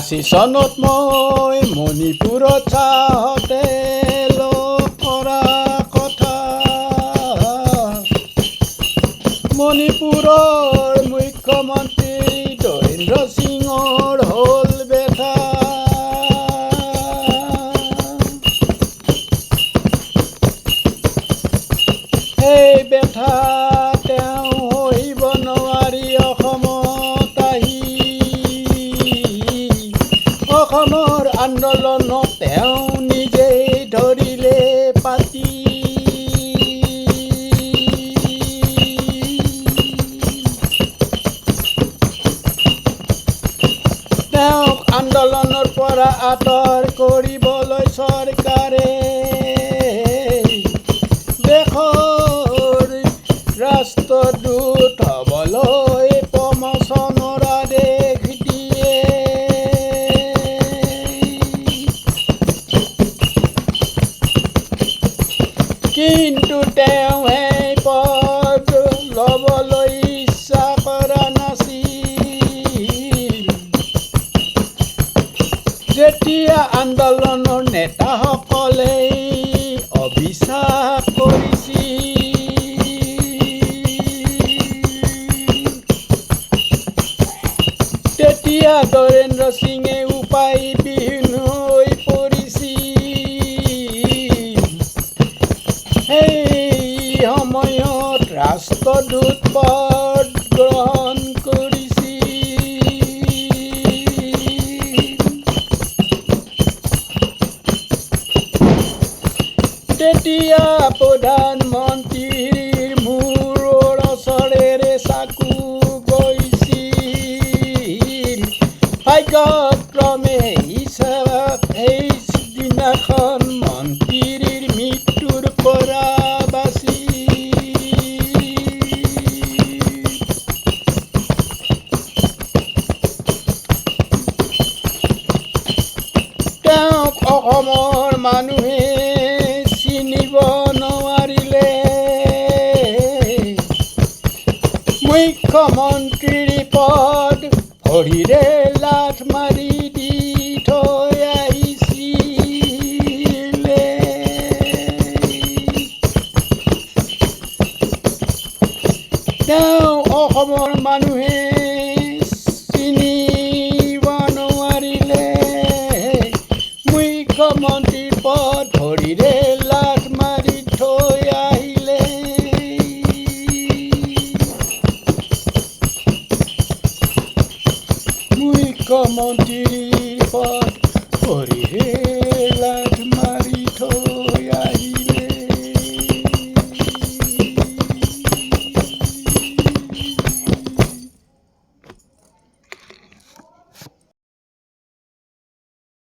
৮৮ চনত মই মণিপুৰত চাহতে লগ কৰা কথা। মণিপুৰৰ মুখ্যমন্ত্ৰী দৰেন্দ্ৰ সিঙৰ হ'ল বেটা। এই বেটা তেওঁ সহিব নোৱাৰি অসমত আহি অসমৰ আন্দোলনত তেওঁ নিজেই ধৰিলে পাতি। তেওঁক আন্দোলনৰ পৰা আঁতৰ কৰিবলৈ চৰকাৰে দেশৰ ৰাষ্ট্ৰদূত হ'বলৈ প্ৰমোচনৰ আদেশ দিয়ে। কিন্তু তেওঁ এই পদ ল'বলৈ ইচ্ছা কৰা নাছিল। যেতিয়া আন্দোলনৰ নেতাসকলে অবিশ্বাস কৰিছিল, তেতিয়া দৰেন্দ্ৰ সিঙে উপায়বিহীন হৈ পৰিছিল। সেই সময়ত ৰাষ্ট্ৰদূত পদ গ্ৰহণ কৰিছিল। তেতিয়া প্ৰধানমন্ত্ৰীৰ মূৰৰ ওচৰেৰে চাকু গৈছিল। ভাগ্যক্ৰমে সেইদিনাখন মন্ত্ৰীৰ মৃত্যুৰ পৰা তেওঁক অসমৰ মানুহে চিনিব নোৱাৰিলে। মুখ্যমন্ত্ৰীৰ পদ ভৰিৰে লাথ মাৰি দি থৈ আহিছিলে। তেওঁ অসমৰ মানুহে চিনিব নোৱাৰিলে। মুখ্যমন্ত্ৰীৰ পদ ভৰিৰে লাথ মাৰি থৈ আহিলে। মুখ্যমন্ত্ৰীৰ পদ ভৰিৰে লাথ মাৰি থৈ